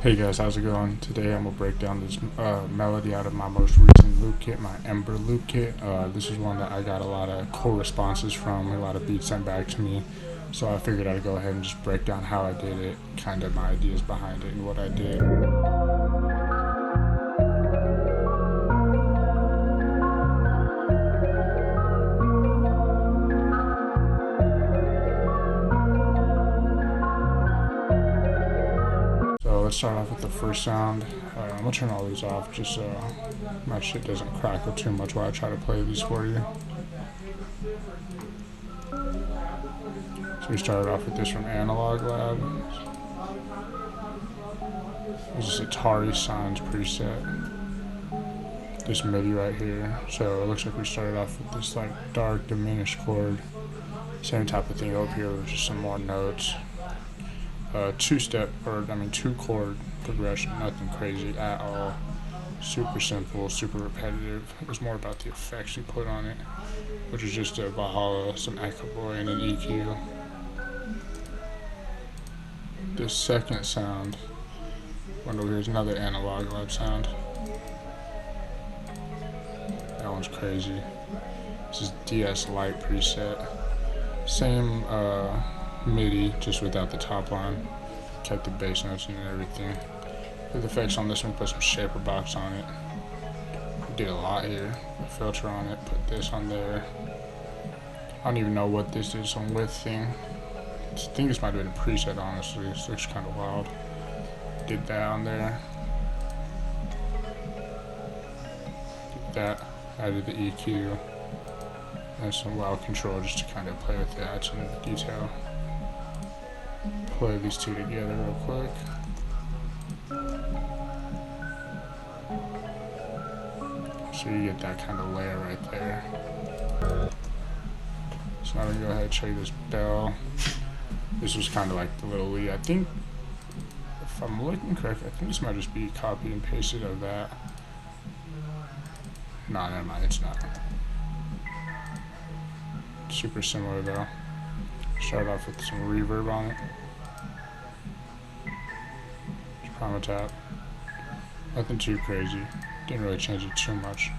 Hey guys, how's it going? Today I'm going to break down this melody out of my most recent loop kit, my Ember Loop Kit. This is one that I got a lot of cool responses from, a lot of beats sent back to me. So I figured I'd go ahead and just break down how I did it, kind of my ideas behind it and what I did. So let's start off with the first sound. I'm going to turn all these off just so my shit doesn't crackle too much while I try to play these for you. So we started off with this from Analog Lab. This is Atari Signs preset. This MIDI right here. So it looks like we started off with this like dark diminished chord. Same type of thing over here with just some more notes. Two chord progression, nothing crazy at all. Super simple, super repetitive. It was more about the effects you put on it, which is just a Valhalla, some Echo Boy, and an EQ. This second sound, one over here is another Analog Lab sound. That one's crazy. This is DS Lite preset. Same MIDI, just without the top line. Kept the bass notes and everything. With effects on this one, put some shaper box on it. Did a lot here. A filter on it, put this on there. I don't even know what this is, some width thing. I think this might have been a preset, honestly. This looks kind of wild. Did that on there. Did that. Added the EQ. And some loud control just to kind of play with it, add some detail. Play these two together real quick. So you get that kind of layer right there. So now we go ahead and show you this bell. This was kind of like the little lead. I think, if I'm looking correctly, I think this might just be copy and pasted of that. Nah, never mind, it's not. Super similar though. Start off with some reverb on it. Primal tap. Nothing too crazy. Didn't really change it too much.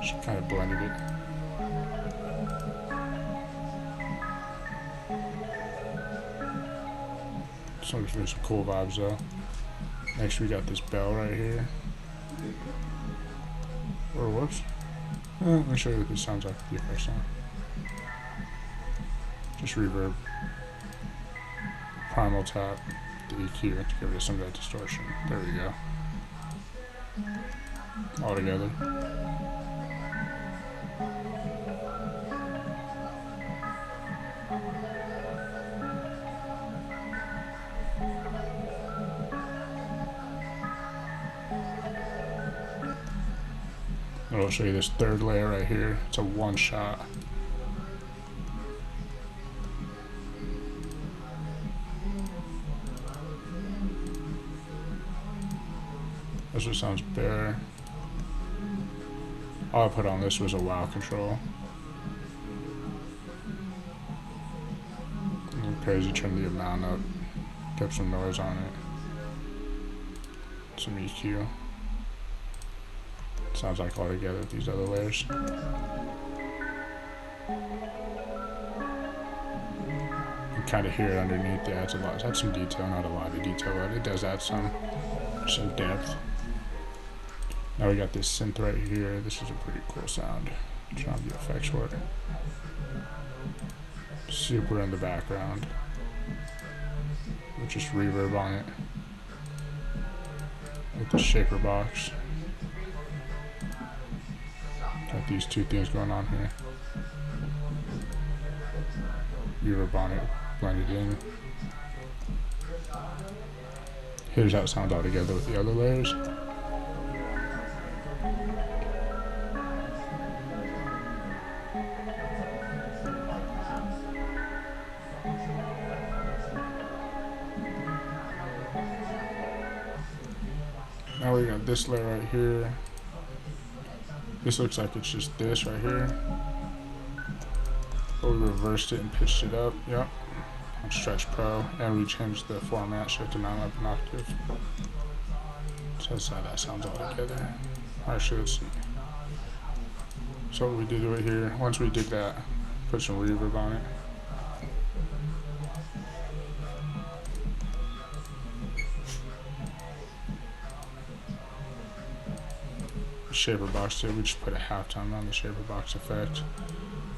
Just kind of blended it. So there's some cool vibes though. Next we got this bell right here. Or whoops. Let me show you what this sounds like the effects on. Just reverb. Primal tap. The EQ to get rid of some of that distortion. There we go. All together. I'll show you this third layer right here. It's a one shot. This one sounds bare. All I put on this was a wow control. Crazy, turn the amount up. Kept some noise on it. Some EQ. Sounds like all together with these other layers. You can kind of hear it underneath. It adds a lot. It adds some detail, not a lot of detail, but it does add some depth. Now we got this synth right here. This is a pretty cool sound. Turn on the effects for it. Super in the background. With just reverb on it. With the shaper box. Got these two things going on here. Reverb on it, blended in. Here's how it sounds all together with the other layers. Now we got this layer right here. This looks like it's just this right here. But we reversed it and pitched it up. Yep. Stretch Pro, and we changed the format, shift amount up an octave. So that's how that sounds all together. Actually, let's see. So what we did right here, once we did that, put some reverb on it. Shaper box too, we just put a halftime on the shaper box effect.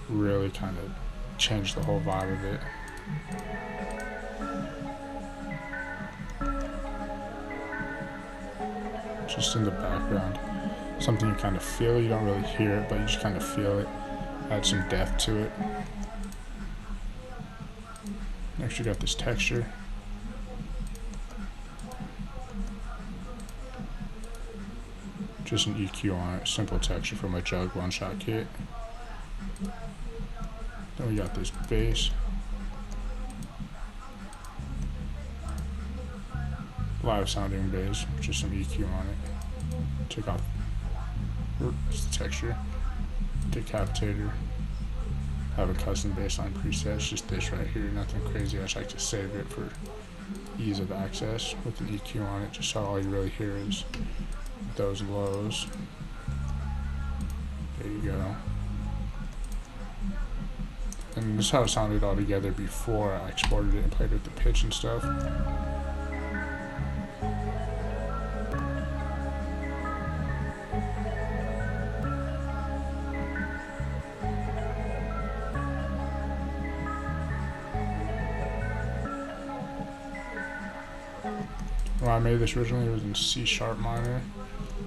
Really kind of changed the whole vibe of it. Just in the background, something you kind of feel, you don't really hear it, but you just kind of feel it. Add some depth to it. Next you got this texture. Just an EQ on it, simple texture from a Jug one-shot kit. Then we got this bass. Live sounding bass, just some EQ on it. Took off the texture. Decapitator. Have a custom bassline preset, it's just this right here, nothing crazy. I just like to save it for ease of access with an EQ on it, just so all you really hear is those lows. There you go. And this is how it sounded all together before I exported it and played with the pitch and stuff. When I made this originally, it was in C# minor.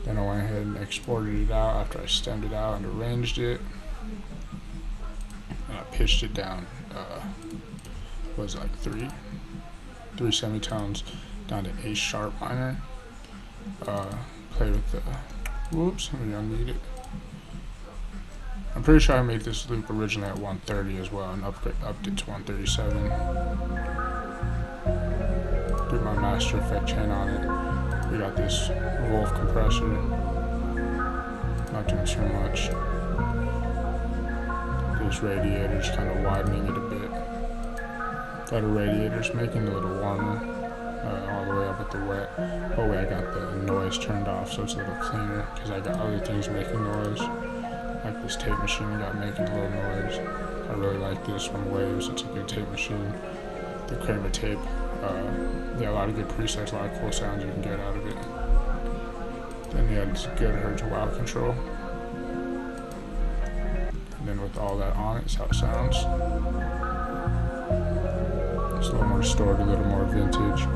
Then I went ahead and exported it out after I stemmed it out and arranged it. And I pitched it down, was like three semitones down to A# minor. Played with the, whoops, let me unmute it. I'm pretty sure I made this loop originally at 130 as well and upped it to 137. Did my master effect chain on it. We got this Wolf compressor. Not doing too much. This radiator is kind of widening it a bit. Got a radiator, it's making it a little warmer. All the way up at the wet. Oh wait, I got the noise turned off so it's a little cleaner because I got other things making noise. Like this tape machine got making a little noise. I really like this from Waves, it's a good tape machine. The Kramer tape. Yeah, a lot of good presets, a lot of cool sounds you can get out of it. Then you had this good hertz wow control. And then with all that on it, it's how it sounds. It's a little more distorted, a little more vintage.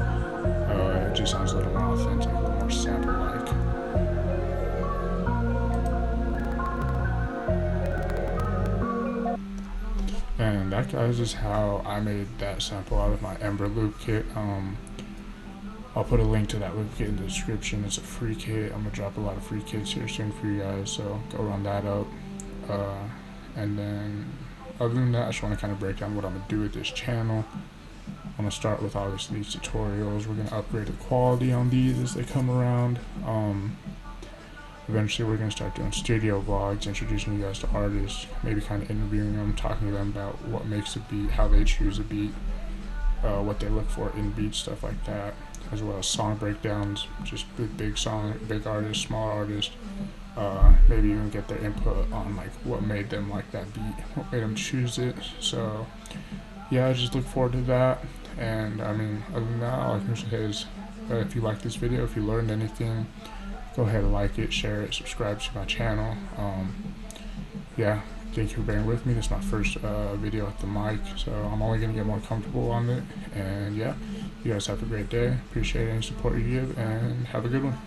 It just sounds a little more authentic, a little more sample-like. And that, guys, is how I made that sample out of my Ember Loop Kit. I'll put a link to that loop kit in the description. It's a free kit. I'm gonna drop a lot of free kits here soon for you guys, so go run that up. And then, other than that, I just want to kind of break down what I'm gonna do with this channel. I'm gonna start with obviously these tutorials. We're gonna upgrade the quality on these as they come around. Eventually we're going to start doing studio vlogs, introducing you guys to artists, maybe kind of interviewing them, talking to them about what makes a beat, how they choose a beat, what they look for in beats, stuff like that, as well as song breakdowns, just big artists, small artists, maybe even get their input on like what made them like that beat, what made them choose it. So yeah, I just look forward to that. And I mean, other than that, all I can say is if you like this video, if you learned anything, go ahead and like it, share it, subscribe to my channel. Yeah, thank you for bearing with me. This is my first video at the mic, so I'm only going to get more comfortable on it. And yeah, you guys have a great day. Appreciate any support you give, and have a good one.